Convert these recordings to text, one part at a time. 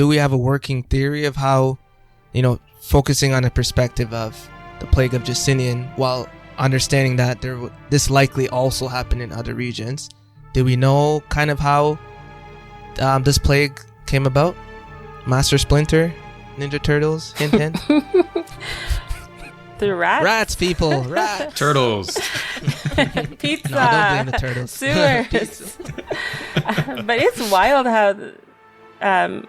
do we have a working theory of how, focusing on a perspective of the plague of Justinian, while understanding that this likely also happened in other regions? Do we know kind of how this plague came about? Master Splinter, Ninja Turtles, hint hint. The rats? Rats, people. Rats. Turtles. Pizza. No, don't blame the turtles. Sewers. But it's wild how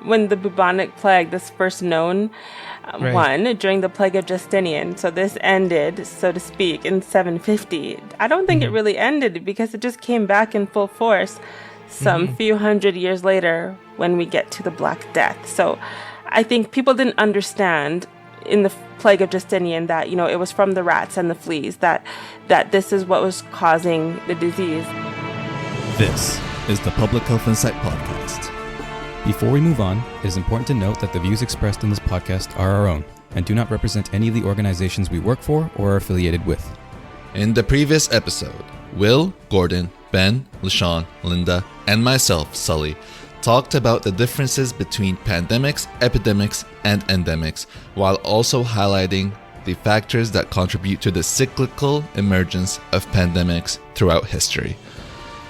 when the bubonic plague, this first known one during the plague of Justinian, so this ended, so to speak, in 750. I don't think it really ended because it just came back in full force some few hundred years later when we get to the Black Death. So I think people didn't understand in the plague of Justinian that, it was from the rats and the fleas, that this is what was causing the disease. This is the Public Health Insight Podcast. Before we move on, it is important to note that the views expressed in this podcast are our own and do not represent any of the organizations we work for or are affiliated with. In the previous episode, Will, Gordon, Ben, LaShawn, Linda, and myself, Sully, talked about the differences between pandemics, epidemics, and endemics, while also highlighting the factors that contribute to the cyclical emergence of pandemics throughout history.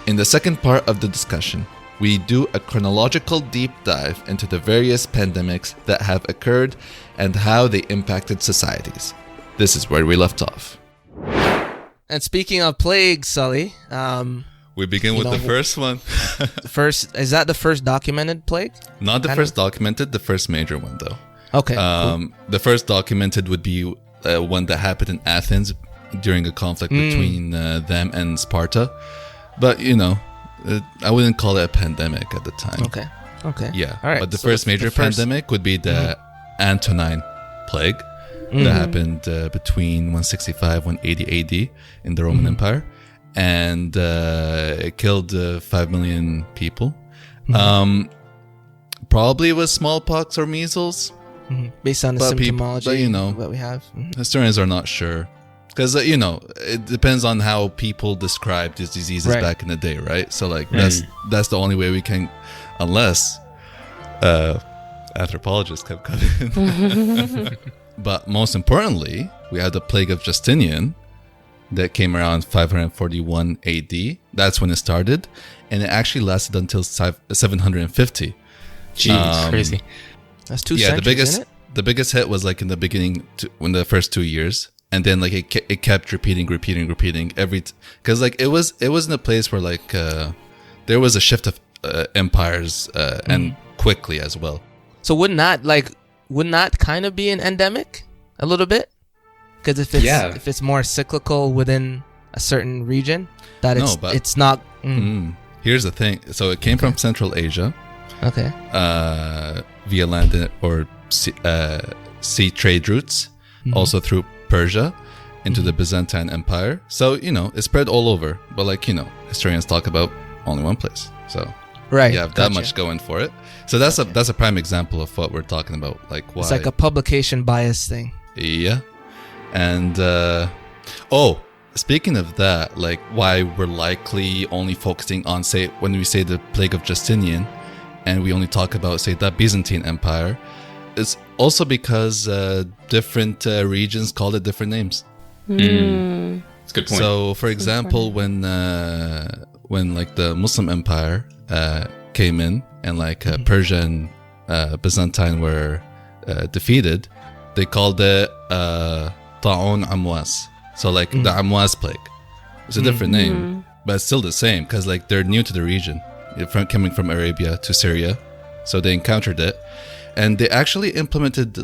In the second part of the discussion, we do a chronological deep dive into the various pandemics that have occurred and how they impacted societies. This is where we left off. And speaking of plague, Sully, we begin with the first one. Is that the first documented plague? Not the first documented, the first major one though. Okay. Cool. The first documented would be one that happened in Athens during a conflict between them and Sparta. But, I wouldn't call it a pandemic at the time. Okay. Yeah. All right. But the first major pandemic would be the Antonine Plague that happened between 165 180 AD in the Roman Empire. And it killed 5 million people. Probably it was smallpox or measles. Based on the symptomology that we have. Historians are not sure. Because, it depends on how people describe these diseases back in the day, right? So, that's the only way we can, unless anthropologists kept coming. But most importantly, we have the plague of Justinian that came around 541 AD. That's when it started. And it actually lasted until 750. Jeez, crazy. That's 2 centuries, isn't it? The biggest hit was in the beginning, when the first 2 years. And then it kept repeating because it was in a place where there was a shift of empires and quickly as well. So wouldn't that kind of be an endemic a little bit? Because if it's more cyclical within a certain region, it's not. Here's the thing. So it came from Central Asia. Okay. Via land or sea trade routes, also through Persia into the Byzantine Empire. So, it spread all over. But historians talk about only one place. So you have that much going for it. So that's a prime example of what we're talking about. Why it's like a publication bias thing. Yeah. And speaking of that, why we're likely only focusing on, say, when we say the plague of Justinian, and we only talk about, say, the Byzantine Empire, it's also because different regions called it different names. That's a good point. So, for example, when the Muslim Empire came in and Persia and Byzantine were defeated, they called it Ta'un Amwas. So the Amwas plague. It's a different name, but it's still the same because they're new to the region, coming from Arabia to Syria. So they encountered it. And they actually implemented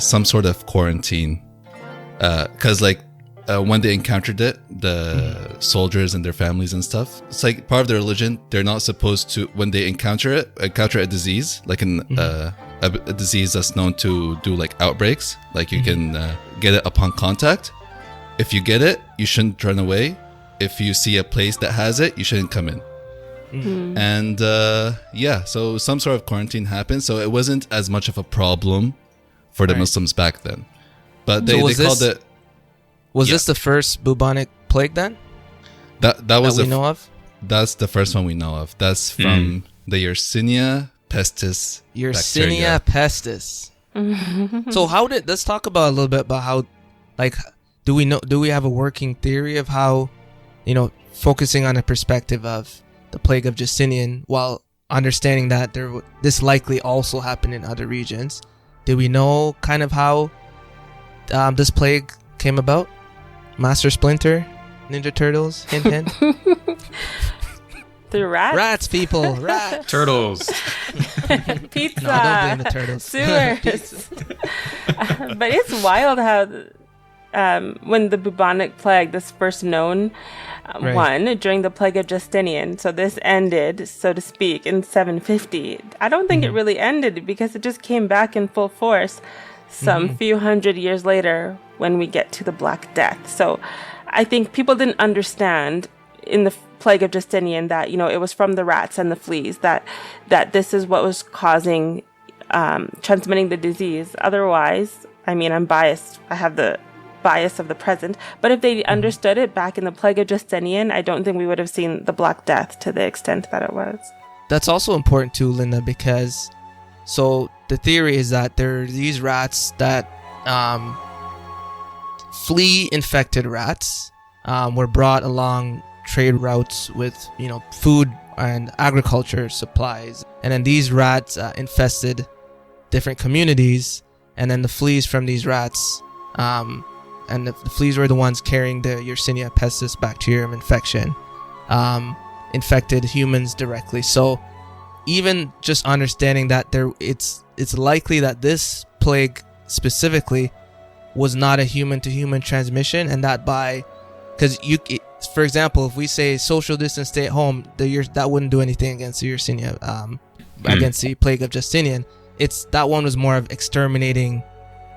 some sort of quarantine, because when they encountered it, the soldiers and their families and stuff, it's part of their religion. They're not supposed to, when they encounter a disease, a disease that's known to do outbreaks, you can get it upon contact. If you get it, you shouldn't run away. If you see a place that has it, you shouldn't come in. And so some sort of quarantine happened, so it wasn't as much of a problem for the Muslims back then. But they called it. Was this the first bubonic plague then? That was we know of. That's the first one we know of. That's from the Yersinia pestis Yersinia pestis. So let's talk about a little bit about how, like, do we have a working theory of how, focusing on a perspective of the plague of Justinian, while understanding that this likely also happened in other regions. Do we know kind of how this plague came about? Master Splinter, Ninja Turtles, hint hint. The rats? Rats, people. Rats. Turtles. Pizza. No, don't blame the turtles. Sewers. But it's wild how when the bubonic plague, this first known one during the plague of Justinian, so this ended, so to speak, in 750. I don't think it really ended because it just came back in full force some few hundred years later when we get to the Black Death. So I think people didn't understand in the plague of Justinian that, it was from the rats and the fleas, that this is what was causing, transmitting the disease. Otherwise, I'm biased. I have the bias of the present. But if they understood it back in the plague of Justinian, I don't think we would have seen the Black Death to the extent that it was. That's also important too, Linda, because so the theory is that there are these rats that flea-infected rats were brought along trade routes with, food and agriculture supplies. And then these rats infested different communities. And then the fleas from these rats, and the fleas were the ones carrying the Yersinia pestis bacterium infection, infected humans directly. So even just understanding that it's likely that this plague specifically was not a human-to-human transmission, and that because for example, if we say social distance, stay at home, that wouldn't do anything against the Yersinia, against the plague of Justinian. That one was more of exterminating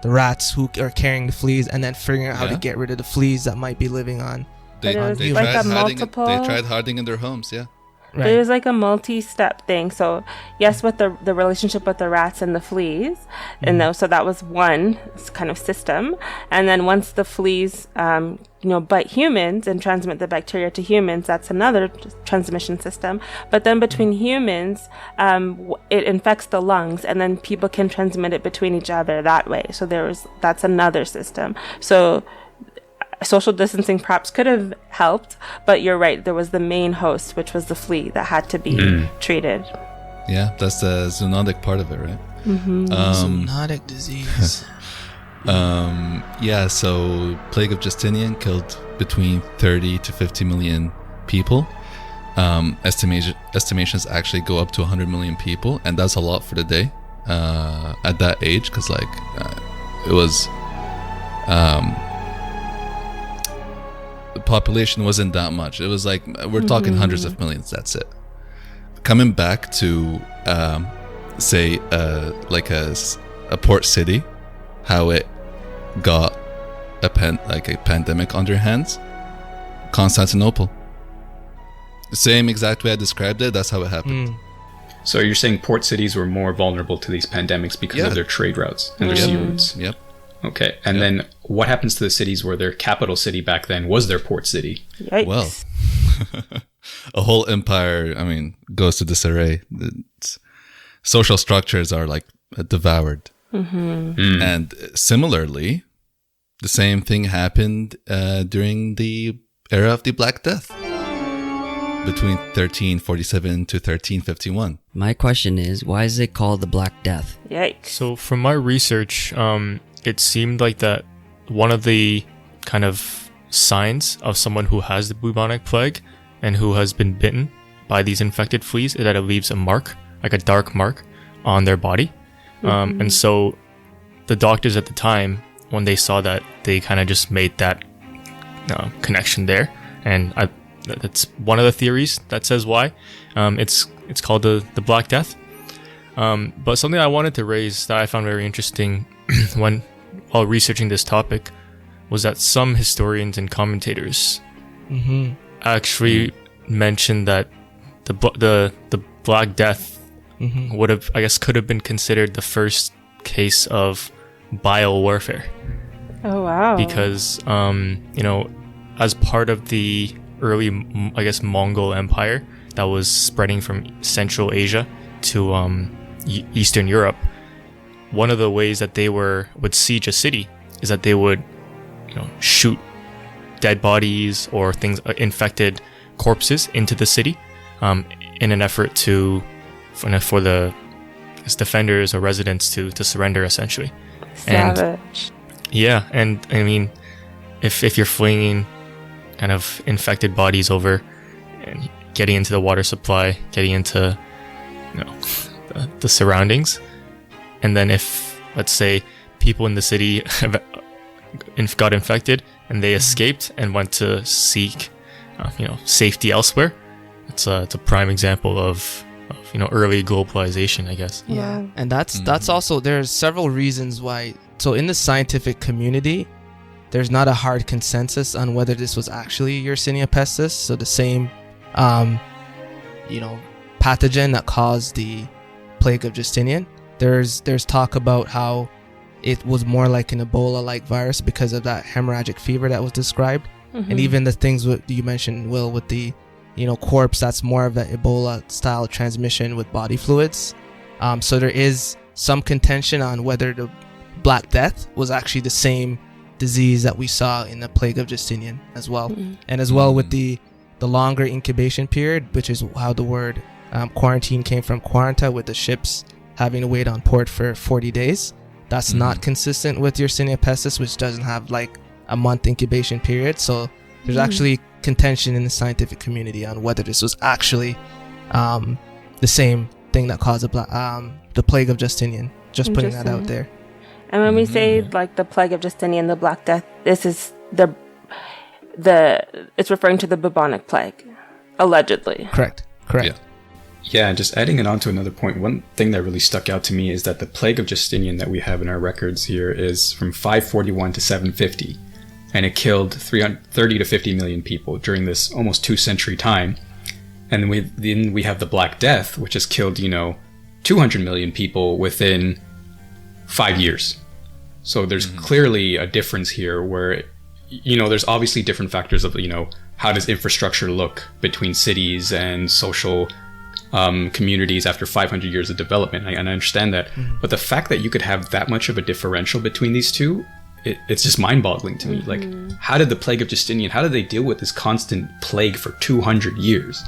the rats who are carrying the fleas, and then figuring out how to get rid of the fleas that might be living on. They tried hiding in their homes, yeah. Right. There's like a multi-step thing. So yes, with the relationship with the rats and the fleas, and so that was one kind of system. And then once the fleas, bite humans and transmit the bacteria to humans, that's another transmission system. But then between humans, it infects the lungs, and then people can transmit it between each other that way. So that's another system. So social distancing perhaps could have helped, but you're right, there was the main host, which was the flea, that had to be treated. Yeah, that's the zoonotic part of it, right? Zoonotic disease. So plague of Justinian killed between 30 to 50 million people. Estimations actually go up to 100 million people, and that's a lot for the day at that age, because it was the population wasn't that much. It was we're talking hundreds of millions. That's it. Coming back to say a port city, how it got a pandemic on their hands. Constantinople. The same exact way I described it, that's how it happened. So you're saying port cities were more vulnerable to these pandemics because of their trade routes and their sea routes? Yep. Okay, and then what happens to the cities where their capital city back then was their port city? Yikes. Well, a whole empire, goes to disarray. Social structures are devoured. And similarly, the same thing happened during the era of the Black Death, between 1347 to 1351. My question is, why is it called the Black Death? Yikes. So from my research, it seemed like that one of the kind of signs of someone who has the bubonic plague and who has been bitten by these infected fleas is that it leaves a mark, like a dark mark, on their body. And so the doctors at the time, when they saw that, they kind of just made that connection there. And that's one of the theories that says why. It's called the Black Death. But something I wanted to raise that I found very interesting while researching this topic was that some historians and commentators actually mentioned that the Black Death could have been considered the first case of bile warfare. Oh wow! Because as part of the early, Mongol Empire that was spreading from Central Asia to Eastern Europe, one of the ways that they would siege a city is that they would, shoot dead bodies or things, infected corpses into the city, in an effort for the defenders or residents to surrender, essentially. Savage. And I mean, if you're flinging kind of infected bodies over and getting into the water supply, getting into the surroundings, and then if, let's say, people in the city got infected and they escaped and went to seek safety elsewhere, it's a prime example of early globalization, I guess. Yeah. And that's also, there's several reasons why. So in the scientific community, there's not a hard consensus on whether this was actually Yersinia pestis, so the same pathogen that caused the plague of Justinian. There's talk about how it was more like an Ebola-like virus because of that hemorrhagic fever that was described. Mm-hmm. And even the things you mentioned, Will, with the corpse, that's more of that Ebola-style transmission with body fluids. So there is some contention on whether the Black Death was actually the same disease that we saw in the plague of Justinian as well. Mm-hmm. And as well with the longer incubation period, which is how the word quarantine came from, quaranta, with the ships having to wait on port for 40 days. That's not consistent with Yersinia pestis, which doesn't have like a month incubation period. So there's actually contention in the scientific community on whether this was actually the same thing that caused the plague of Justinian. Just putting that out there. And when we say like the plague of Justinian, the Black Death, this is it's referring to the bubonic plague, allegedly. Correct. Yeah, just adding it on to another point, one thing that really stuck out to me is that the plague of Justinian that we have in our records here is from 541 to 750, and it killed 30 to 50 million people during this almost 2-century time. And then we have the Black Death, which has killed, 200 million people within 5 years. So there's clearly a difference here where, there's obviously different factors of, how does infrastructure look between cities and social communities after 500 years of development. And I understand that. But the fact that you could have that much of a differential between these two, it's just mind-boggling to me. Like, how did the plague of Justinian, how did they deal with this constant plague for 200 years?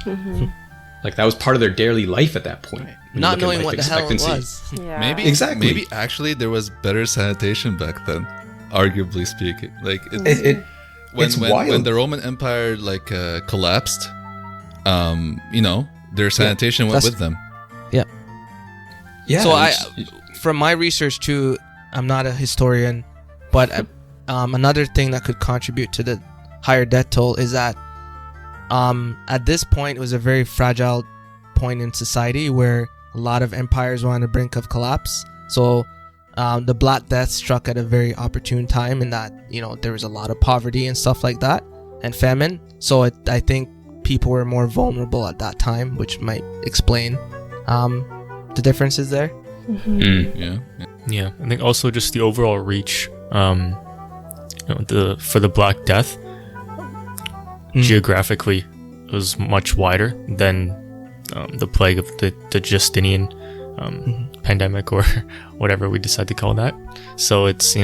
Like, that was part of their daily life at that point. Not knowing what the hell it was. Yeah. Maybe actually there was better sanitation back then, arguably speaking. Like, it's wild. When the Roman Empire collapsed, their sanitation went with them. Yeah. Yeah. So from my research too, I'm not a historian, but another thing that could contribute to the higher death toll is that at this point it was a very fragile point in society where a lot of empires were on the brink of collapse. So the Black Death struck at a very opportune time in that there was a lot of poverty and stuff like that, and famine. So I think people were more vulnerable at that time, which might explain the differences there. Yeah, I think also just the overall reach, for the Black Death, geographically was much wider than the plague of the Justinian pandemic, or whatever we decide to call that. So it's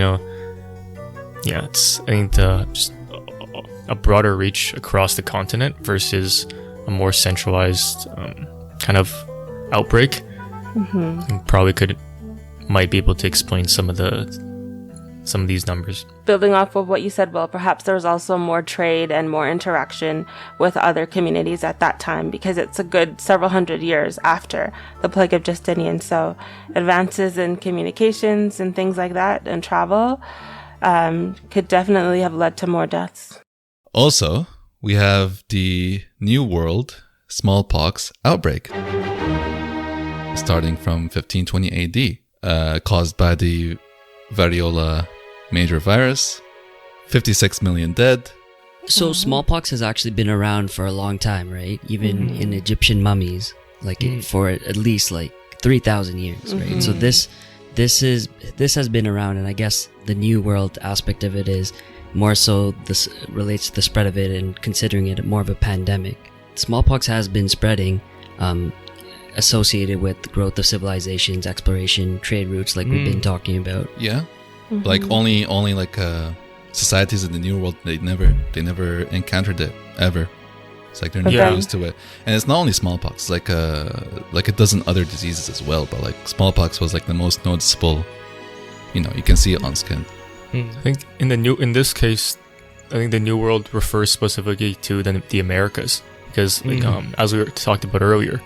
it's I think just a broader reach across the continent versus a more centralized kind of outbreak. And probably might be able to explain some of these numbers. Building off of what you said, Will, perhaps there was also more trade and more interaction with other communities at that time, because it's a good several hundred years after the plague of Justinian. So advances in communications and things like that and travel could definitely have led to more deaths. Also, we have the New World smallpox outbreak, starting from 1520 AD, caused by the variola major virus, 56 million dead. So smallpox has actually been around for a long time, right? Even in Egyptian mummies, for at least 3,000 years, right? So this has been around, and I guess the New World aspect of it is more so this relates to the spread of it and considering it more of a pandemic. Smallpox has been spreading associated with the growth of civilizations, exploration, trade routes, like we've been talking about. Yeah, like only like societies in the New World, they never encountered it ever. It's like they're not used to it, and it's not only smallpox, like a dozen other diseases as well. But like smallpox was like the most noticeable. You know, you can see it on skin. I think in this case, I think the New World refers specifically to the Americas, because like as we talked about earlier,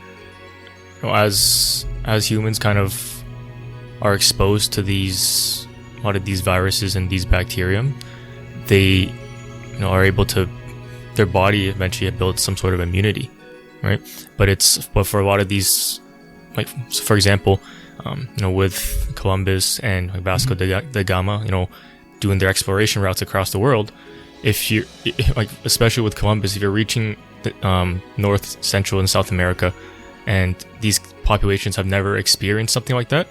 you know, as humans kind of are exposed to a lot of these viruses and these bacterium, they are able to, their body eventually builds some sort of immunity, right? But for a lot of these, like for example, with Columbus and like Vasco da Gama, doing their exploration routes across the world, if you like, especially with Columbus, if you're reaching North, Central, and South America, and these populations have never experienced something like that,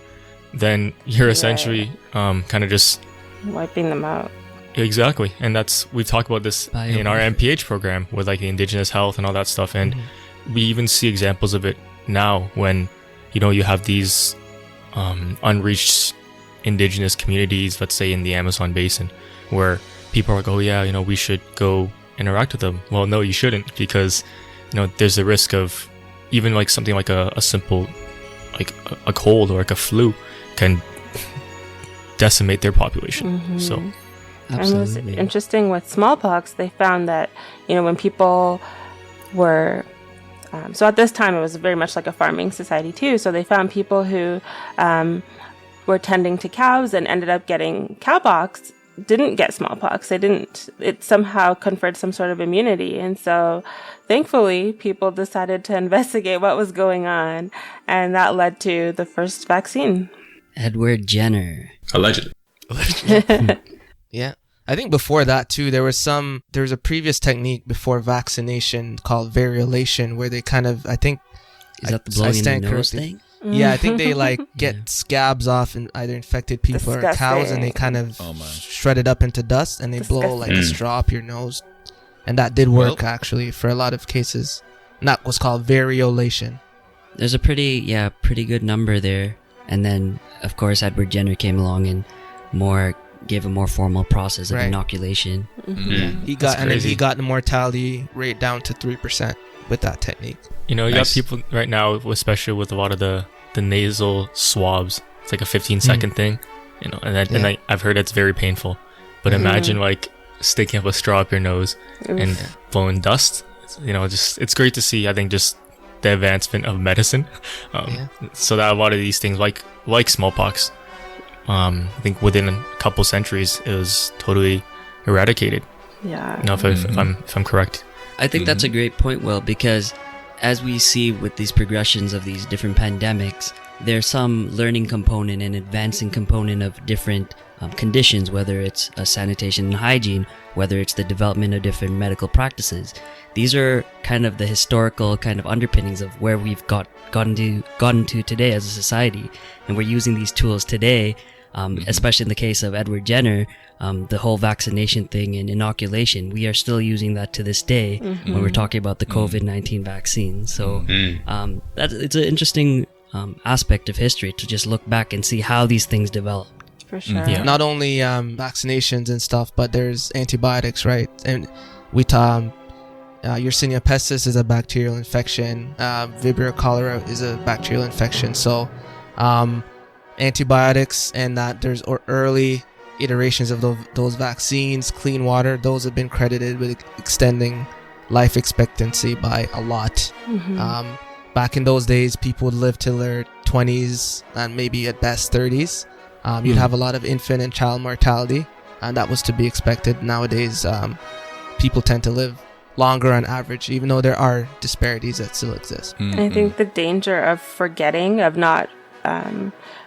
then you're essentially kind of just wiping them out. Exactly, and we've talked about this in our MPH program with like the indigenous health and all that stuff, and we even see examples of it now when you have these unreached indigenous communities, let's say in the Amazon basin, where people are like, oh yeah, we should go interact with them. Well, no, you shouldn't, because there's the risk of even like something like a simple like a cold or like a flu can decimate their population. So Absolutely. And what's interesting with smallpox, they found that when people were so at this time it was very much like a farming society too, so they found people who were tending to cows and ended up getting cowpox didn't get smallpox. It somehow conferred some sort of immunity. And so thankfully people decided to investigate what was going on, and that led to the first vaccine. Edward Jenner. Allegedly. Yeah. I think before that too, there was a previous technique before vaccination called variolation, where they kind of, I think, is that the blowing in the nose thing? Yeah, I think they like get scabs off in either infected people or cows, and they kind of shred it up into dust, and they blow like a straw up your nose, and that did work actually for a lot of cases. And that was called variolation. There's a pretty good number there, and then of course Edward Jenner came along and gave a more formal process of inoculation. He got the mortality rate down to 3% with that technique. You got people right now, especially with a lot of the nasal swabs. It's like a 15-second thing, and I've heard it's very painful. But imagine like sticking up a straw up your nose and blowing dust. It's great to see. I think just the advancement of medicine, so that a lot of these things, like smallpox, I think within a couple centuries it was totally eradicated. Yeah. If I'm correct. I think that's a great point, Will, because as we see with these progressions of these different pandemics, there's some learning component and advancing component of different conditions, whether it's sanitation and hygiene, whether it's the development of different medical practices. These are kind of the historical kind of underpinnings of where we've gotten to today as a society, and we're using these tools today, especially in the case of Edward Jenner, the whole vaccination thing and inoculation. We are still using that to this day when we're talking about the COVID-19 vaccine. So it's an interesting aspect of history to just look back and see how these things develop. For sure. Yeah. Not only vaccinations and stuff, but there's antibiotics, right? And we Yersinia pestis is a bacterial infection. Vibrio cholera is a bacterial infection. So antibiotics, and that there's early iterations of those vaccines, clean water, those have been credited with extending life expectancy by a lot. Back in those days, people would live till their 20s and maybe at best 30s. You'd have a lot of infant and child mortality, and that was to be expected. Nowadays, people tend to live longer on average, even though there are disparities that still exist. I think the danger of forgetting, of not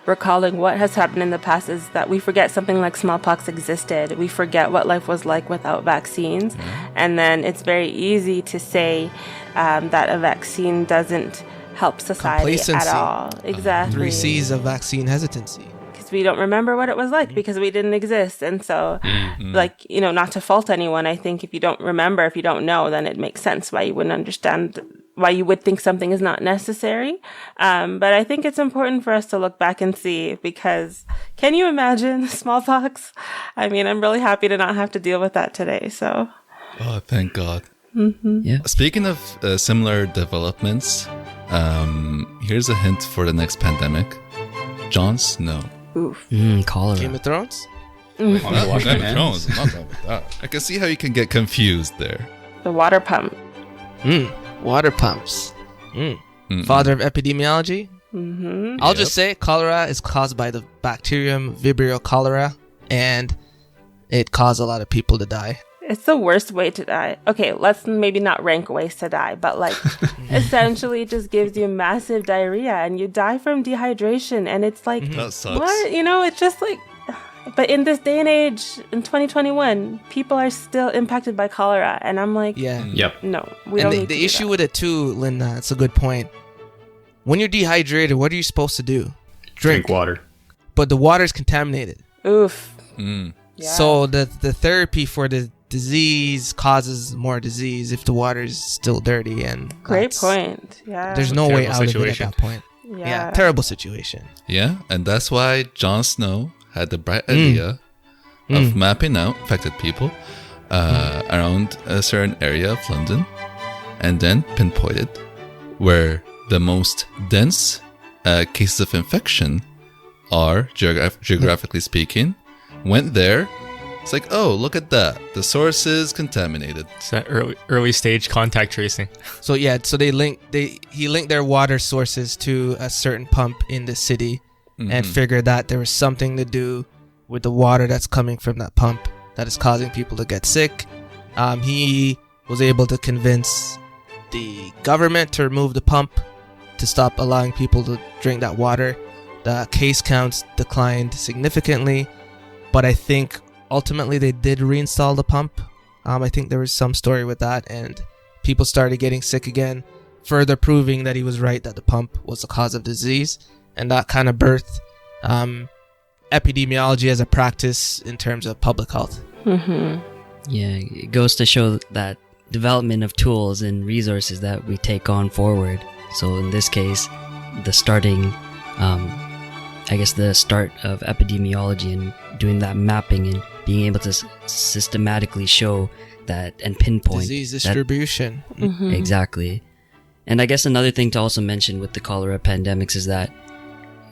recalling what has happened in the past, is that we forget something like smallpox existed. We forget what life was like without vaccines. And then it's very easy to say that a vaccine doesn't help society at all. Exactly. 3 C's of vaccine hesitancy. Because we don't remember what it was like because we didn't exist. And so, not to fault anyone, I think if you don't remember, if you don't know, then it makes sense why you wouldn't understand why you would think something is not necessary. But I think it's important for us to look back and see, because can you imagine smallpox? I mean, I'm really happy to not have to deal with that today. So, Oh, thank God. Yeah. Speaking of similar developments, here's a hint for the next pandemic. Jon Snow. oof. Cholera. Game of Thrones? Want me to wash my Game of hands? Thrones, not wrong with that. I can see how you can get confused there. The water pump. Water pumps. Mm-mm. Father of epidemiology? I'll Yep. just say cholera is caused by the bacterium Vibrio cholera, and it caused a lot of people to die. It's the worst way to die. Okay, let's maybe not rank ways to die, but like essentially it just gives you massive diarrhea and you die from dehydration. And it's like, That sucks. what? You know, it's just like, but in this day and age, in 2021, people are still impacted by cholera. And I'm like, Yeah. Yep. no, we And don't need the to do issue that. with it too, Linda, it's a good point. When you're dehydrated, what are you supposed to do? Drink water. But the water's contaminated. Oof. Mm. Yeah. So the therapy for the disease causes more disease if the water is still dirty, and Great that's- point. Yeah. There's no way Terrible out of it situation. at that point. Yeah, terrible situation. Yeah, and that's why Jon Snow had the bright idea of mapping out affected people around a certain area of London, and then pinpointed where the most dense cases of infection are, geographically speaking. Went there. It's like, oh, look at that. The source is contaminated. It's that early stage contact tracing. So yeah, so he linked their water sources to a certain pump in the city, and figured that there was something to do with the water that's coming from that pump that is causing people to get sick. He was able to convince the government to remove the pump to stop allowing people to drink that water. The case counts declined significantly, but I think ultimately they did reinstall the pump. I think there was some story with that, and people started getting sick again, further proving that he was right that the pump was the cause of disease, and that kind of birthed epidemiology as a practice in terms of public health. Yeah, it goes to show that development of tools and resources that we take on forward. So in this case, the start of epidemiology and doing that mapping and being able to systematically show that and pinpoint Disease that- distribution. Exactly. And I guess another thing to also mention with the cholera pandemics is that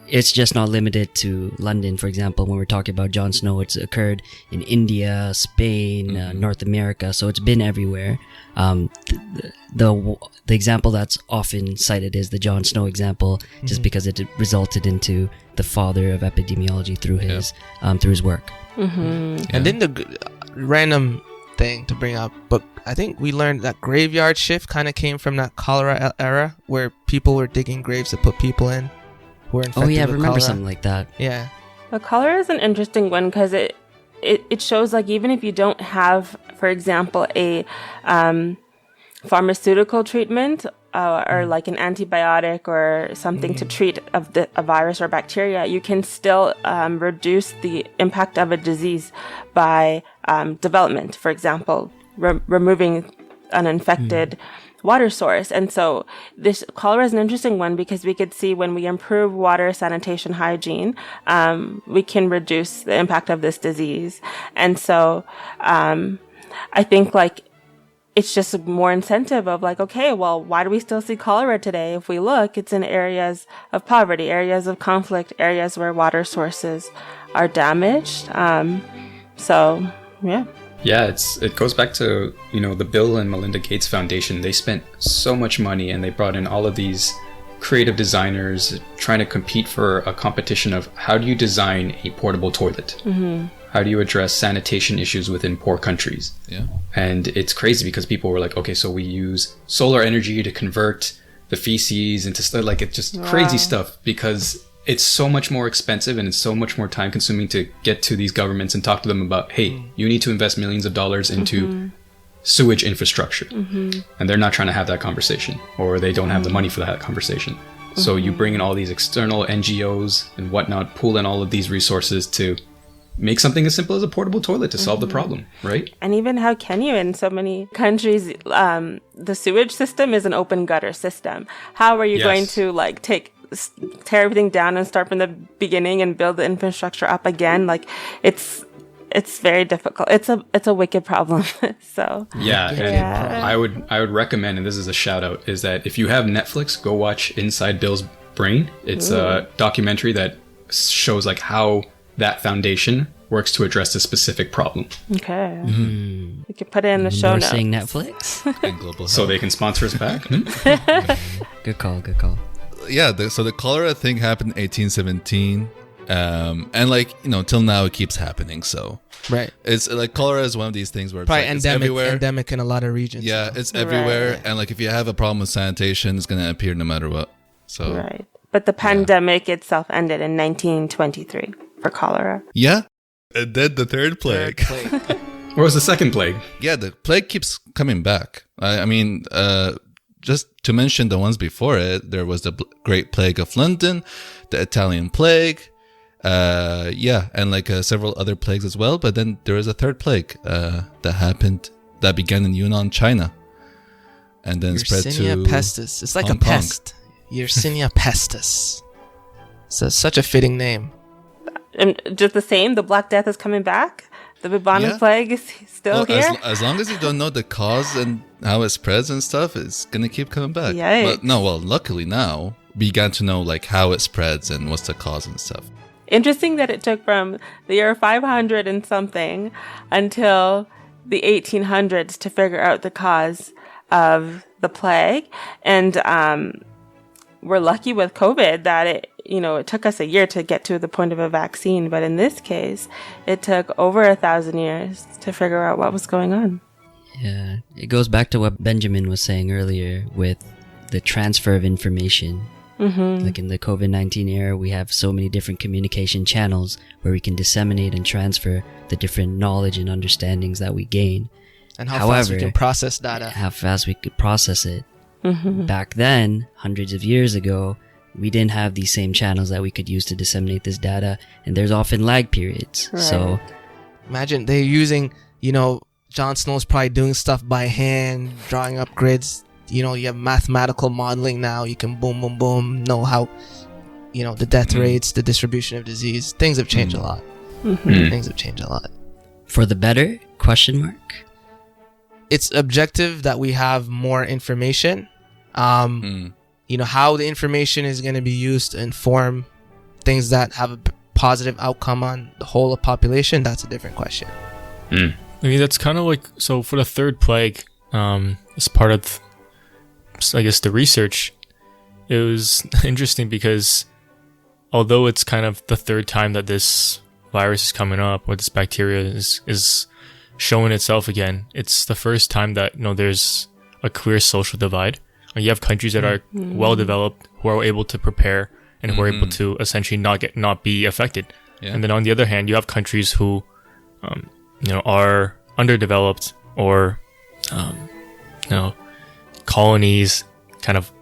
it's just not limited to London. For example, when we're talking about Jon Snow, it's occurred in India, Spain, North America, so it's been everywhere. The example that's often cited is the Jon Snow example, just because it resulted into the father of epidemiology through his work. And then random thing to bring up, but I think we learned that graveyard shift kind of came from that cholera era where people were digging graves to put people in who were infected Oh yeah, I with remember cholera. something like that. Yeah. The cholera is an interesting one because it shows like even if you don't have, for example, a pharmaceutical treatment or like an antibiotic or something to treat a virus or bacteria, you can still reduce the impact of a disease by development. For example, removing an infected water source. And so this cholera is an interesting one because we could see when we improve water, sanitation, hygiene, we can reduce the impact of this disease. And so I think like it's just more incentive of like, okay, well, why do we still see cholera today? If we look, it's in areas of poverty, areas of conflict, areas where water sources are damaged. So, yeah. Yeah, it goes back to, the Bill and Melinda Gates Foundation. They spent so much money and they brought in all of these creative designers trying to compete for a competition of how do you design a portable toilet? How do you address sanitation issues within poor countries? Yeah. And it's crazy because people were like, okay, so we use solar energy to convert the feces into stuff. Like, it's just crazy stuff because it's so much more expensive and it's so much more time consuming to get to these governments and talk to them about, hey, you need to invest millions of dollars into sewage infrastructure. And they're not trying to have that conversation, or they don't have the money for that conversation. So you bring in all these external NGOs and whatnot, pool in all of these resources to make something as simple as a portable toilet to solve the problem, right? And even how can you in so many countries, the sewage system is an open gutter system. How are you going to like tear everything down and start from the beginning and build the infrastructure up again? Like it's very difficult. It's a wicked problem. So I would recommend, and this is a shout out, is that if you have Netflix, go watch Inside Bill's Brain. It's a documentary that shows like how that foundation works to address a specific problem. Okay. We can put it in the show notes. Saying Netflix. And global So health. they can sponsor us back. Good call. Yeah, so the cholera thing happened in 1817. And like, till now it keeps happening. So Right. it's like cholera is one of these things where it's Probably like, it's everywhere. endemic in a lot of regions. Yeah, it's everywhere. Right. And like if you have a problem with sanitation, it's going to appear no matter what. So Right. But the pandemic itself ended in 1923 for cholera. yeah. And then the third plague. What was the second plague? Yeah, the plague keeps coming back. I mean, just to mention the ones before it, there was the Great Plague of London, the Italian Plague, and like several other plagues as well. But then there was a third plague that began in Yunnan, China, and then spread to Yersinia pestis. It's like Hong a pest. Yersinia pestis. So such a fitting name. And just the same, the Black Death is coming back. The bubonic plague is still here. As long as you don't know the cause and how it spreads and stuff, it's gonna keep coming back. Yikes. But luckily now we began to know like how it spreads and what's the cause and stuff. Interesting that it took from the year 500 and something until the 1800s to figure out the cause of the plague. And we're lucky with COVID that it took us a year to get to the point of a vaccine. But in this case, it took over 1,000 years to figure out what was going on. Yeah, it goes back to what Benjamin was saying earlier with the transfer of information. Like in the COVID-19 era, we have so many different communication channels where we can disseminate and transfer the different knowledge and understandings that we gain. And how fast we can process data. How fast we could process it. Back then, hundreds of years ago, we didn't have these same channels that we could use to disseminate this data, and there's often lag periods. Right. So Imagine they're using, Jon Snow's probably doing stuff by hand, drawing up grids. You have mathematical modeling now. You can boom, know how, the death rates, the distribution of disease. Things have changed a lot. Things have changed a lot. for the better? Question mark. It's objective that we have more information. How the information is going to be used to inform things that have a positive outcome on the whole of population, that's a different question. I mean, that's kind of like, so for the third plague, as part of, I guess, the research, it was interesting because although it's kind of the third time that this virus is coming up, or this bacteria is showing itself again, it's the first time that, there's a clear social divide. You have countries that are well developed, who are able to prepare and who are able to essentially not be affected. Yeah. And then on the other hand, you have countries who, are underdeveloped, or, colonies, kind of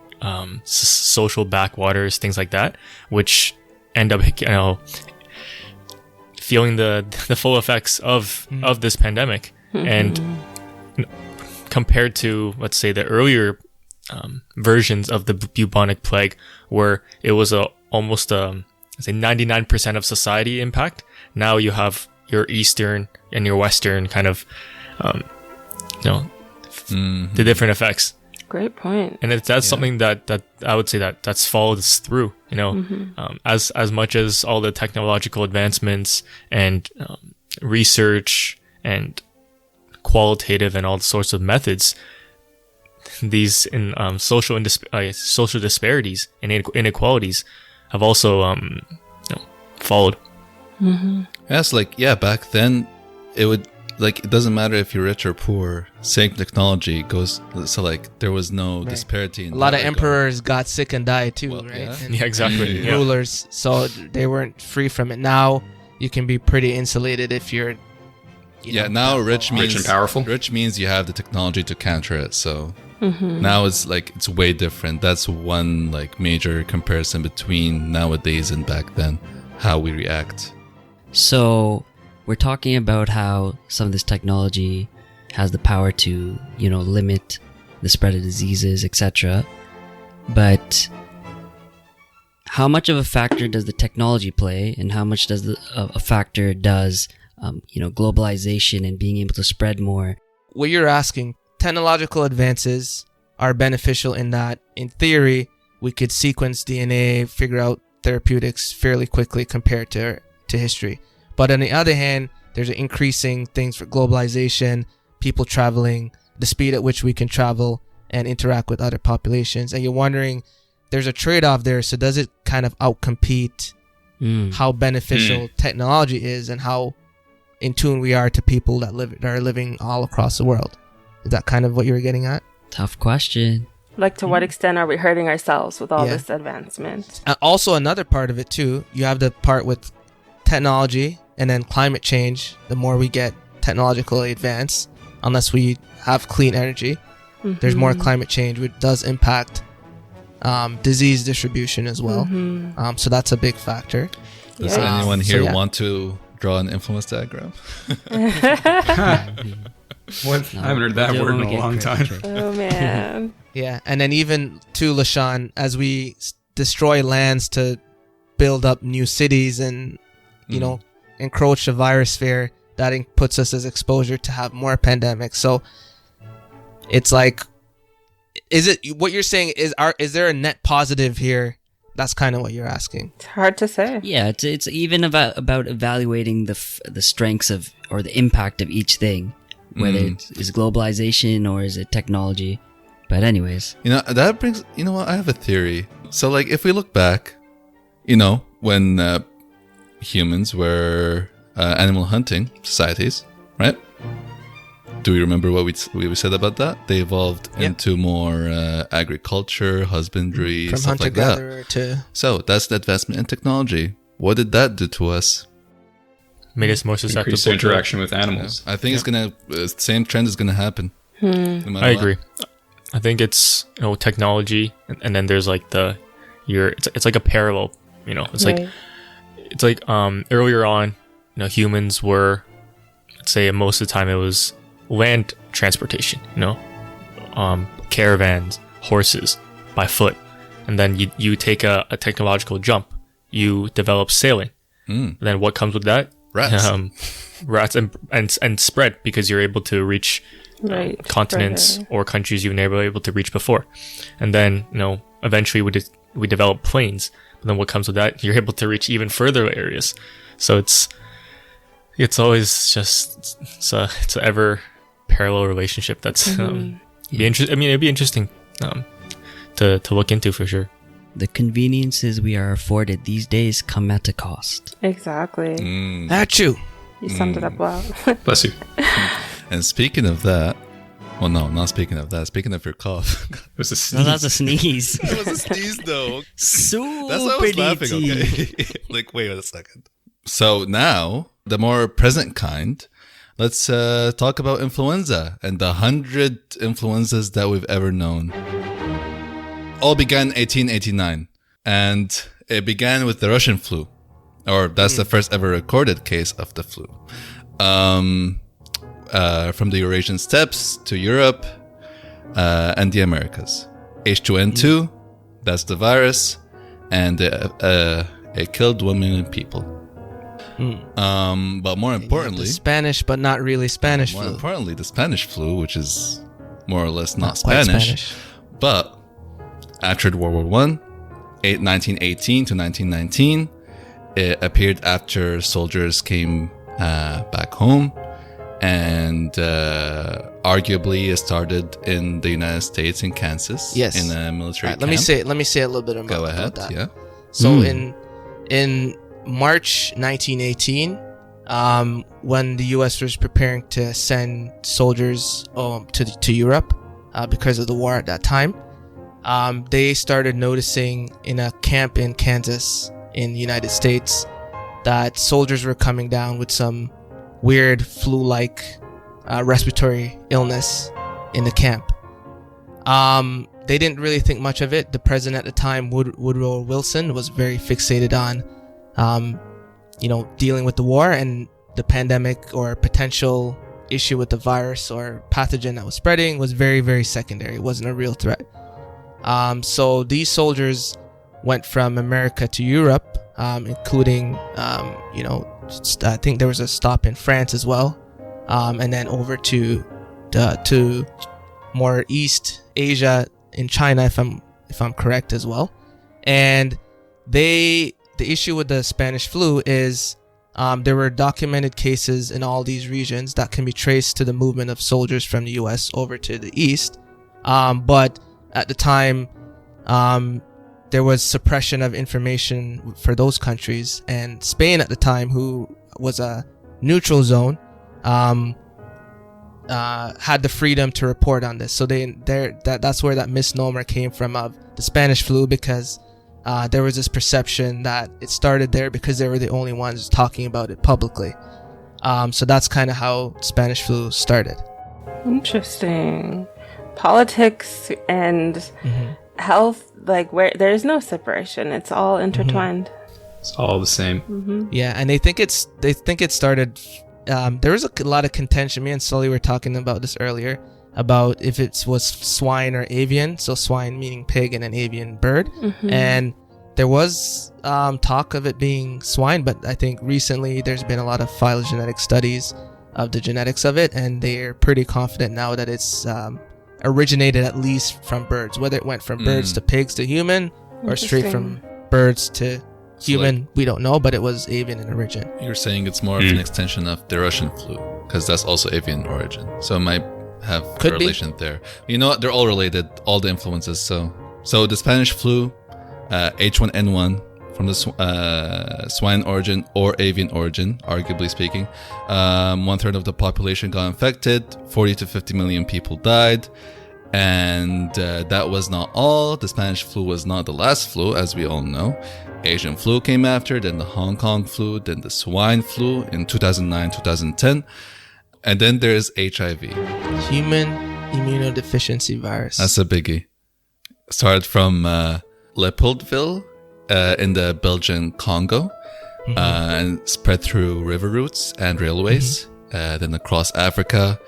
social backwaters, things like that, which end up, feeling the full effects of this pandemic. And compared to, let's say, the earlier versions of the bubonic plague, where it was almost 99% of society impact. Now you have your Eastern and your Western kind of, the different effects. Great point. And that's something that I would say that's followed us through, as much as all the technological advancements and research and qualitative and all sorts of methods, these social disparities and inequalities have also followed. Yes, back then it doesn't matter if you're rich or poor, same technology goes, so there was no disparity in a lot of emperors got sick and died too, right? Yeah, exactly. Yeah. Rulers, so they weren't free from it. Now you can be pretty insulated if you're now rich and powerful. Rich means you have the technology to counter it, so now it's it's way different. That's one major comparison between nowadays and back then, how we react. So we're talking about how some of this technology has the power to, limit the spread of diseases, etc. But how much of a factor does the technology play, and how much does a factor does globalization and being able to spread more? What you're asking, technological advances are beneficial in that, in theory, we could sequence DNA, figure out therapeutics fairly quickly compared to history. But on the other hand, there's increasing things for globalization, people traveling, the speed at which we can travel and interact with other populations. And you're wondering, there's a trade-off there. So does it kind of outcompete how beneficial technology is and how in tune we are to people that are living all across the world? Is that kind of what you were getting at? Tough question. Like, to what extent are we hurting ourselves with all this advancement? Also, another part of it too, you have the part with technology and then climate change. The more we get technologically advanced, unless we have clean energy, there's more climate change, which does impact disease distribution as well. So that's a big factor. Does anyone here want to draw an influence diagram? What? I haven't heard that word in a long time. Oh, man. Yeah, and then even too, LaShawn, as we destroy lands to build up new cities and, encroach the virus sphere, that puts us as exposure to have more pandemics. So it's like, is it what you're saying? Is there a net positive here? That's kind of what you're asking. It's hard to say. Yeah, it's even about evaluating the strengths of or the impact of each thing, whether it is globalization or is it technology. But anyways, that brings. You know what? I have a theory. So like, if we look back, when humans were animal hunting societies, right? Do we remember what we said about that? They evolved into more agriculture, husbandry, from stuff like that. hunter-gatherer to... So that's the advancement in technology. What did that do to us? Made us more susceptible Increased to interaction with animals. I think it's gonna same trend is gonna happen. No matter I what. agree. I think it's technology, and then there's like it's like a parallel. It's like earlier on, humans were, let's say most of the time it was land transportation, caravans, horses, by foot, and then you take a technological jump, you develop sailing. And then what comes with that? Rats and spread, because you're able to reach continents or countries you've never been able to reach before. And then eventually we develop planes, but then what comes with that? You're able to reach even further areas. So it's always just it's an ever parallel relationship. That's it'd be interesting to look into for sure. The conveniences we are afforded these days come at a cost. Exactly. That's you. You summed it up well. Bless you. And speaking of that, well, no, not speaking of that. Speaking of your cough, It was a No, sneeze. that's a sneeze. it was a sneeze, though. Super That's why I was laughing. Okay, like wait a second. So now, the more present kind. Let's talk about influenza and the 100 influenzas that we've ever known. All began in 1889, and it began with the Russian flu, or that's the first ever recorded case of the flu. From the Eurasian steppes to Europe and the Americas. H2N2, that's the virus, and it killed 1 million people. But more importantly, the Spanish, but not really Spanish more flu. importantly, the Spanish flu, which is more or less not quite Spanish, but after World War I, 1918 to 1919, it appeared after soldiers came back home, and arguably it started in the United States in Kansas. Yes. In a military camp. Let me say a little bit about, Go ahead. about that. Yeah. So in March 1918, when the U.S. was preparing to send soldiers to Europe because of the war at that time, they started noticing in a camp in Kansas in the United States that soldiers were coming down with some weird flu-like respiratory illness in the camp. They didn't really think much of it. The president at the time, Woodrow Wilson, was very fixated on, dealing with the war, and the pandemic or potential issue with the virus or pathogen that was spreading was very, very secondary. It wasn't a real threat. So these soldiers went from America to Europe, including, I think there was a stop in France as well, and then over to more East Asia in China, if I'm correct as well. And the issue with the Spanish flu is there were documented cases in all these regions that can be traced to the movement of soldiers from the U.S. over to the East. But at the time, there was suppression of information for those countries, and Spain at the time, who was a neutral zone, had the freedom to report on this. So that's where that misnomer came from of the Spanish flu, because there was this perception that it started there because they were the only ones talking about it publicly. So that's kind of how Spanish flu started. Interesting. Politics and health, like where there's no separation, it's all intertwined. It's all the same. Yeah, and they think it started. There was a lot of contention. Me and Sully were talking about this earlier about if it was swine or avian. So swine meaning pig and an avian bird. And there was talk of it being swine, but I think recently there's been a lot of phylogenetic studies of the genetics of it, and they're pretty confident now that it's originated at least from birds. Whether it went from birds to pigs to human, or straight from birds to human, we don't know, but it was avian in origin. You're saying it's more of an extension of the Russian flu, because that's also avian origin. So it might have correlation there. You know what? They're all related, all the influences. So the Spanish flu, H1N1, from the swine origin or avian origin, arguably speaking. 1/3 of the population got infected, 40 to 50 million people died. And that was not all. The Spanish flu was not the last flu, as we all know. Asian flu came after, then the Hong Kong flu, then the swine flu in 2009, 2010. And then there's HIV. Human immunodeficiency virus. That's a biggie. Started from Leopoldville in the Belgian Congo, and spread through river routes and railways, then across Africa,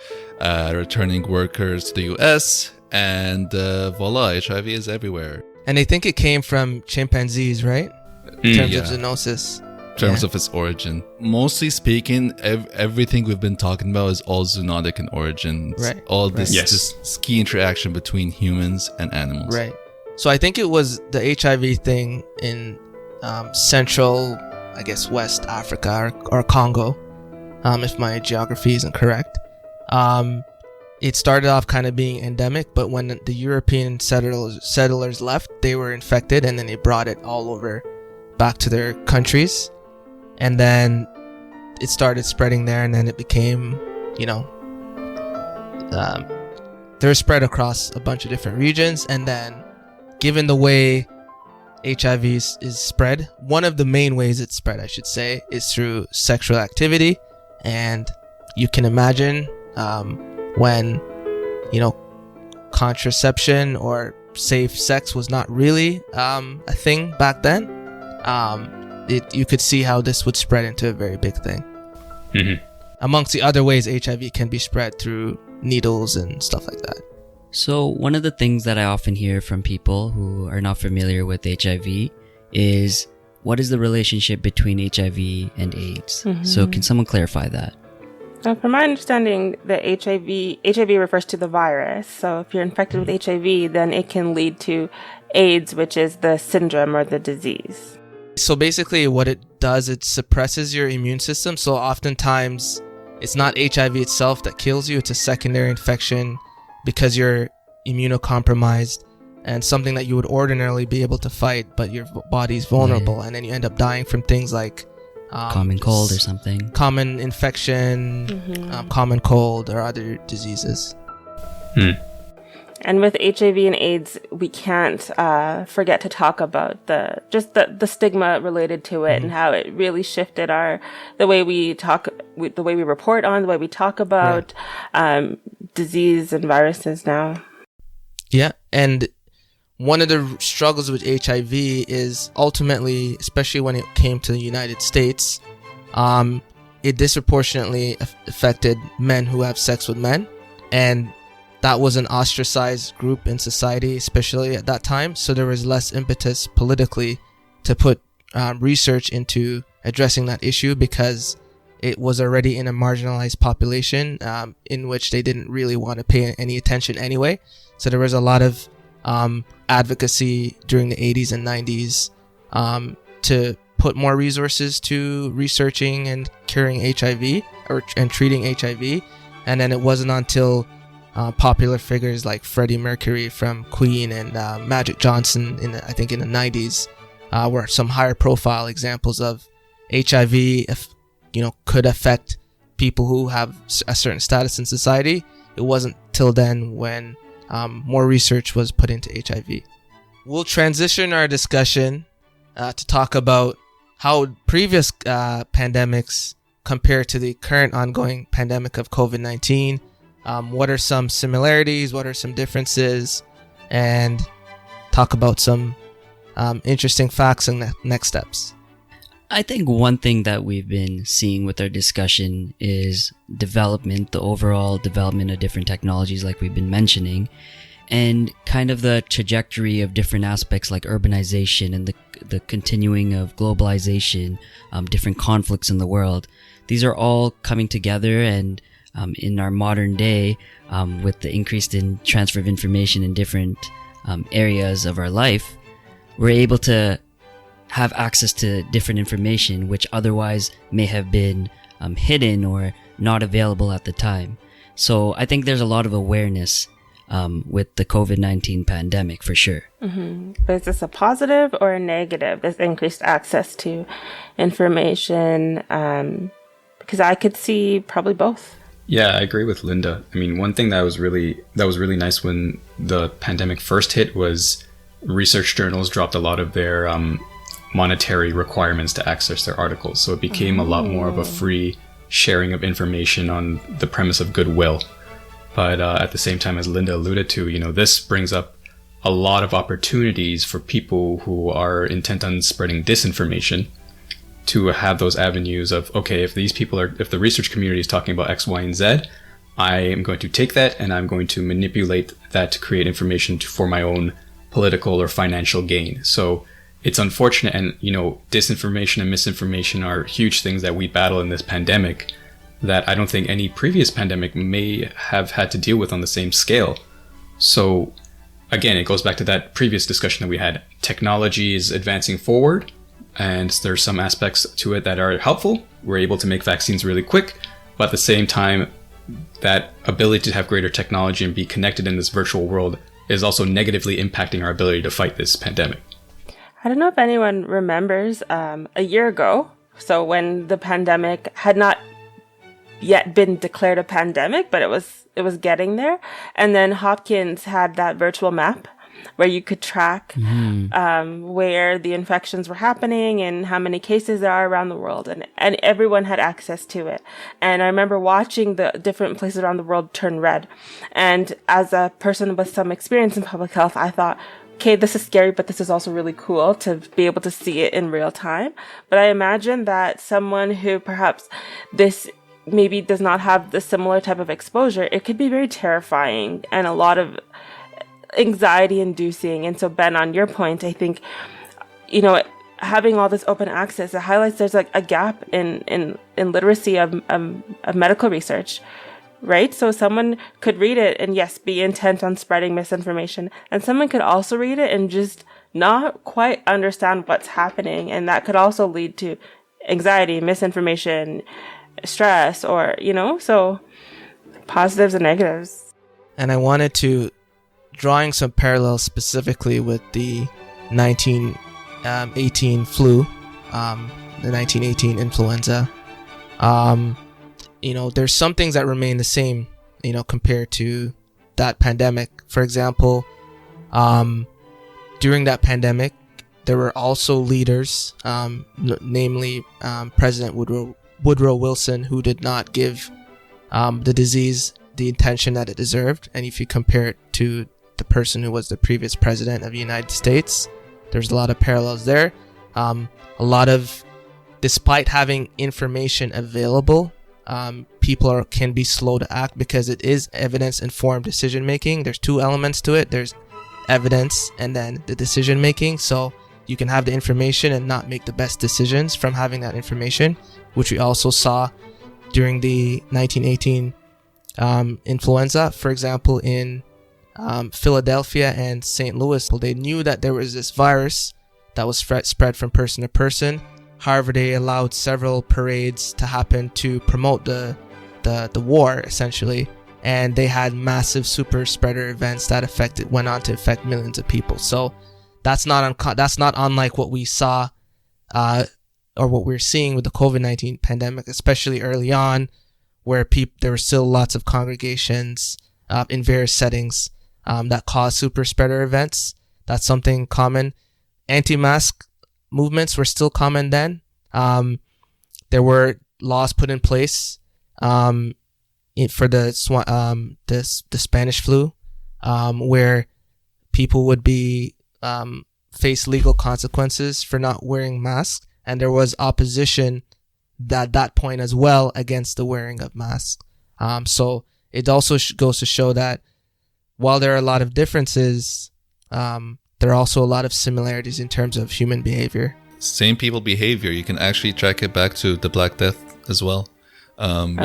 returning workers to the US, and voila, HIV is everywhere. And they think it came from chimpanzees, right? In terms of zoonosis. In terms of its origin. Mostly speaking, everything we've been talking about is all zoonotic in origin. Right. All this key interaction between humans and animals. Right. So I think it was the HIV thing in central, I guess, West Africa or Congo, if my geography isn't correct. It started off kind of being endemic, but when the European settlers left, they were infected, and then they brought it all over back to their countries. And then it started spreading there, and then it became, they're spread across a bunch of different regions. And then, given the way HIV is spread, one of the main ways it's spread, I should say, is through sexual activity. And you can imagine when, contraception or safe sex was not really a thing back then, you could see how this would spread into a very big thing. Amongst the other ways HIV can be spread through needles and stuff like that. So one of the things that I often hear from people who are not familiar with HIV is, what is the relationship between HIV and AIDS? So can someone clarify that? From my understanding, the HIV refers to the virus. So if you're infected with HIV, then it can lead to AIDS, which is the syndrome or the disease. So basically what it does, it suppresses your immune system. So oftentimes it's not HIV itself that kills you. It's a secondary infection because you're immunocompromised and something that you would ordinarily be able to fight, but your body's vulnerable. And then you end up dying from things like common cold or something. Common infection, common cold, or other diseases. And with HIV and AIDS, we can't forget to talk about the stigma related to it and how it really shifted the way we talk, the way we report on, the way we talk about disease and viruses now. Yeah, and one of the struggles with HIV is ultimately, especially when it came to the United States, it disproportionately affected men who have sex with men, and that was an ostracized group in society, especially at that time. So there was less impetus politically to put research into addressing that issue, because it was already in a marginalized population in which they didn't really want to pay any attention anyway. So there was a lot of advocacy during the 80s and 90s to put more resources to researching and curing HIV and treating HIV. And then it wasn't until popular figures like Freddie Mercury from Queen and Magic Johnson I think in the 90s were some higher profile examples of HIV could affect people who have a certain status in society. It wasn't till then when more research was put into HIV. We'll transition our discussion to talk about how previous pandemics compare to the current ongoing pandemic of COVID-19. What are some similarities? What are some differences? And talk about some interesting facts and next steps. I think one thing that we've been seeing with our discussion is the overall development of different technologies like we've been mentioning, and kind of the trajectory of different aspects like urbanization and the continuing of globalization, different conflicts in the world. These are all coming together, and in our modern day, with the increase in transfer of information in different areas of our life, we're able to have access to different information which otherwise may have been hidden or not available at the time. So I think there's a lot of awareness with the COVID-19 pandemic for sure. Mm-hmm. But is this a positive or a negative, this increased access to information? Because I could see probably both. Yeah, I agree with Linda. I mean, one thing that was really nice when the pandemic first hit was research journals dropped a lot of their monetary requirements to access their articles. So it became a lot more of a free sharing of information on the premise of goodwill. But at the same time, as Linda alluded to, this brings up a lot of opportunities for people who are intent on spreading disinformation to have those avenues of, okay, if the research community is talking about X, Y, and Z, I am going to take that and I'm going to manipulate that to create information for my own political or financial gain. So it's unfortunate, and disinformation and misinformation are huge things that we battle in this pandemic that I don't think any previous pandemic may have had to deal with on the same scale. So again, it goes back to that previous discussion that we had. Technology is advancing forward, and there's some aspects to it that are helpful. We're able to make vaccines really quick, but at the same time, that ability to have greater technology and be connected in this virtual world is also negatively impacting our ability to fight this pandemic. I don't know if anyone remembers a year ago, so when the pandemic had not yet been declared a pandemic, but it was getting there. And then Hopkins had that virtual map where you could track where the infections were happening and how many cases there are around the world. And everyone had access to it. And I remember watching the different places around the world turn red. And as a person with some experience in public health, I thought, okay, this is scary, but this is also really cool to be able to see it in real time. But I imagine that someone who perhaps this maybe does not have the similar type of exposure, it could be very terrifying and a lot of anxiety inducing. And so, Ben, on your point, I think, having all this open access, it highlights there's like a gap in literacy of medical research. Right? So someone could read it and yes, be intent on spreading misinformation. And someone could also read it and just not quite understand what's happening. And that could also lead to anxiety, misinformation, stress, or, so positives and negatives. And I wanted to, drawing some parallels specifically with the 1918 flu, the 1918 influenza, there's some things that remain the same, compared to that pandemic. For example, during that pandemic, there were also leaders, namely President Woodrow Wilson, who did not give the disease the attention that it deserved. And if you compare it to the person who was the previous president of the United States, there's a lot of parallels there. A lot of despite having information available, people can be slow to act because it is evidence-informed decision making. There's two elements to it. There's evidence and then the decision making. So you can have the information and not make the best decisions from having that information, which we also saw during the 1918 influenza. For example, in Philadelphia and St. Louis, they knew that there was this virus that was spread from person to person. However, they allowed several parades to happen to promote the war, essentially, and they had massive super spreader events that went on to affect millions of people. So that's not unlike what we saw or what we're seeing with the COVID-19 pandemic, especially early on, where there were still lots of congregations in various settings that caused super spreader events. That's something common. Anti-mask movements were still common then. There were laws put in place for the Spanish flu, where people would be face legal consequences for not wearing masks, and there was opposition at that point as well against the wearing of masks. So it also goes to show that while there are a lot of differences, there are also a lot of similarities in terms of human behavior. Same people behavior. You can actually track it back to the Black Death as well. You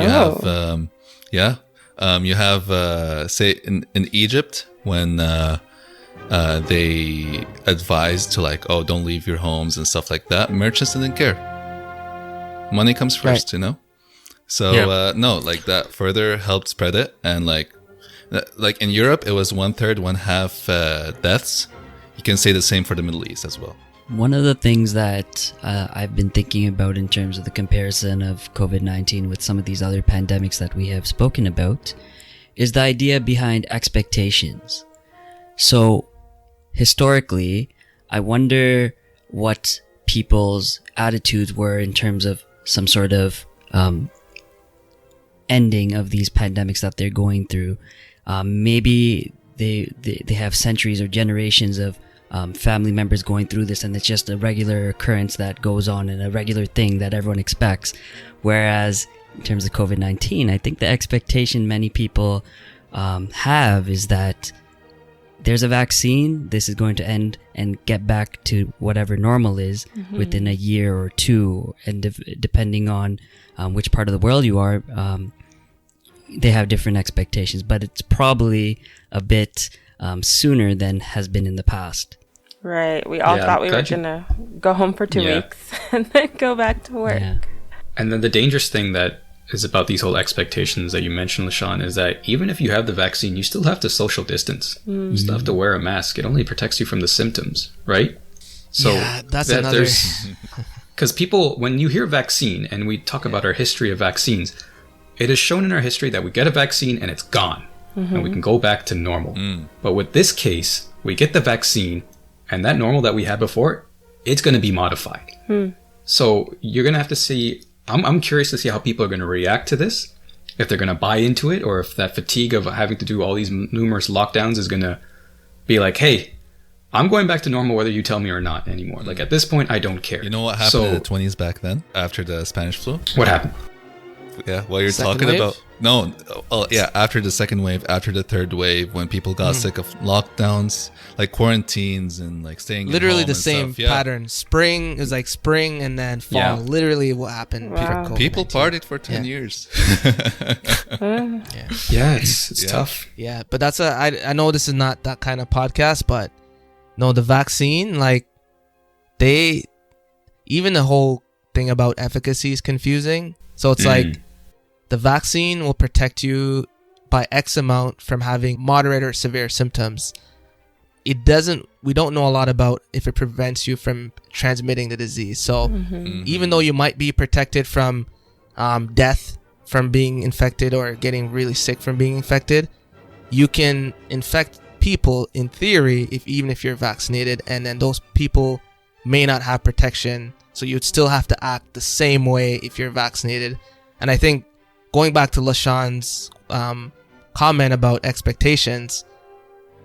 have say in Egypt when they advised to don't leave your homes and stuff like that. Merchants didn't care. Money comes first, you know. So that further helped spread it, and like in Europe, it was 1/3, 1/2 deaths. You can say the same for the Middle East as well. One of the things that I've been thinking about in terms of the comparison of COVID-19 with some of these other pandemics that we have spoken about is the idea behind expectations. So historically, I wonder what people's attitudes were in terms of some sort of ending of these pandemics that they're going through. Maybe they have centuries or generations of family members going through this, and it's just a regular occurrence that goes on and a regular thing that everyone expects. Whereas in terms of COVID-19, I think the expectation many people have is that there's a vaccine, this is going to end and get back to whatever normal is within a year or two, and depending on which part of the world you are, they have different expectations, but it's probably a bit sooner than has been in the past. Right. We all thought we were going to go home for 2 weeks and then go back to work. Yeah. And then the dangerous thing that is about these whole expectations that you mentioned, LaShawn, is that even if you have the vaccine, you still have to social distance. You still have to wear a mask. It only protects you from the symptoms, right? So that's another... Because people, when you hear vaccine, and we talk about our history of vaccines, it is shown in our history that we get a vaccine and it's gone. And we can go back to normal. But with this case, we get the vaccine, and that normal that we had before, it's going to be modified. So you're going to have to see... I'm curious to see how people are going to react to this, if they're going to buy into it, or if that fatigue of having to do all these numerous lockdowns is going to be like, hey, I'm going back to normal whether you tell me or not anymore. Like, at this point, I don't care. You know what happened in the 20s back then, after the Spanish flu? What happened? Yeah, what you're Second talking wave? about. No, after the second wave, after the third wave, when people got sick of lockdowns, like quarantines and like staying Literally at home the and same stuff. Yeah. pattern. Spring, it was like spring and then fall. Yeah. Literally what happened. Wow. for People COVID-19. partied for 10 years. Yeah, it's Yeah. tough. Yeah, but I know this is not that kind of podcast, but no, the vaccine, like even the whole thing about efficacy is confusing. So it's like the vaccine will protect you by X amount from having moderate or severe symptoms. We don't know a lot about if it prevents you from transmitting the disease. So even though you might be protected from death from being infected or getting really sick from being infected, you can infect people in theory even if you're vaccinated, and then those people may not have protection, so you'd still have to act the same way if you're vaccinated. And I think going back to LaShawn's comment about expectations,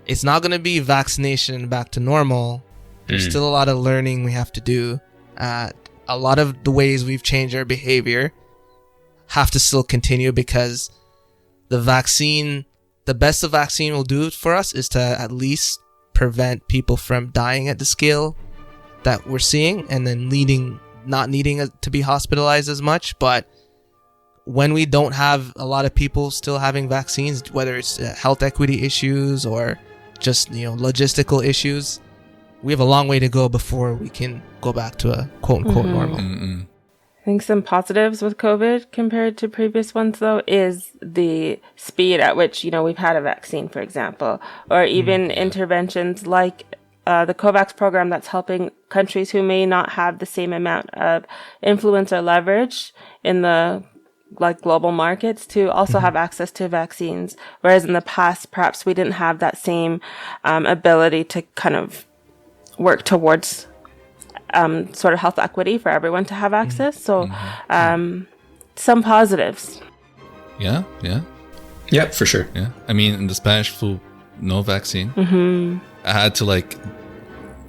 it's not going to be vaccination and back to normal. There's still a lot of learning we have to do a lot of the ways we've changed our behavior have to still continue, because the best the vaccine will do for us is to at least prevent people from dying at the scale that we're seeing, and then not needing to be hospitalized as much. But when we don't have a lot of people still having vaccines, whether it's health equity issues or just logistical issues, we have a long way to go before we can go back to a quote-unquote normal. Mm-mm. I think some positives with COVID compared to previous ones, though, is the speed at which, we've had a vaccine, for example, or even interventions like the COVAX program that's helping countries who may not have the same amount of influence or leverage in the global markets to also have access to vaccines. Whereas in the past, perhaps we didn't have that same ability to kind of work towards sort of health equity for everyone to have access. So some positives. Yeah. Yeah, for sure. Yeah. I mean, in the Spanish flu, no vaccine. I had to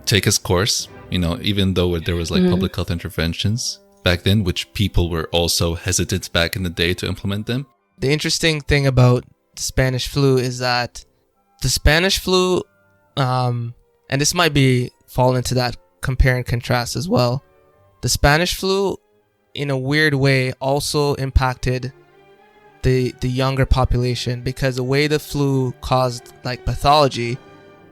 take its course, even though there was public health interventions back then, which people were also hesitant back in the day to implement them. The interesting thing about the Spanish flu is that the Spanish flu, and this might fall into that compare and contrast as well. The Spanish flu, in a weird way, also impacted the younger population, because the way the flu caused pathology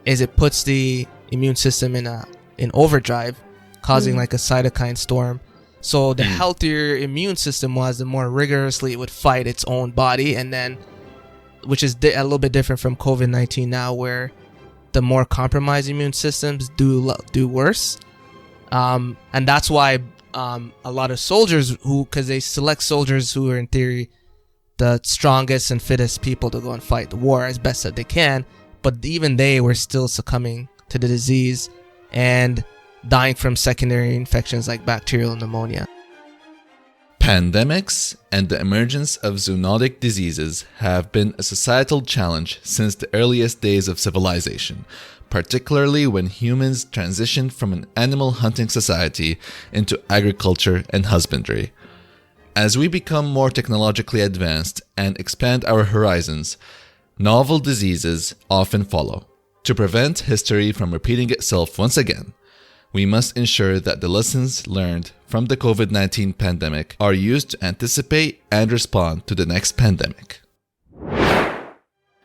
is it puts the immune system in overdrive, causing a cytokine storm. So the healthier immune system was, the more rigorously it would fight its own body, and then, which is a little bit different from COVID-19 now, where the more compromised immune systems do worse. And that's why a lot of soldiers because they select soldiers who are in theory the strongest and fittest people to go and fight the war as best that they can, but even they were still succumbing to the disease and dying from secondary infections like bacterial pneumonia. Pandemics and the emergence of zoonotic diseases have been a societal challenge since the earliest days of civilization, particularly when humans transitioned from an animal hunting society into agriculture and husbandry. As we become more technologically advanced and expand our horizons, novel diseases often follow. To prevent history from repeating itself once again, we must ensure that the lessons learned from the COVID-19 pandemic are used to anticipate and respond to the next pandemic.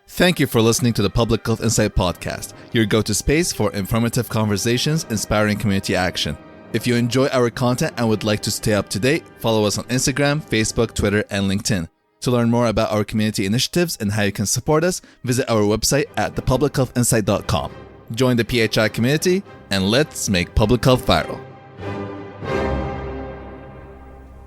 Thank you for listening to the Public Health Insight Podcast, your go-to space for informative conversations, inspiring community action. If you enjoy our content and would like to stay up to date, follow us on Instagram, Facebook, Twitter, and LinkedIn. To learn more about our community initiatives and how you can support us, visit our website at thepublichealthinsight.com. Join the PHI community, and let's make public health viral.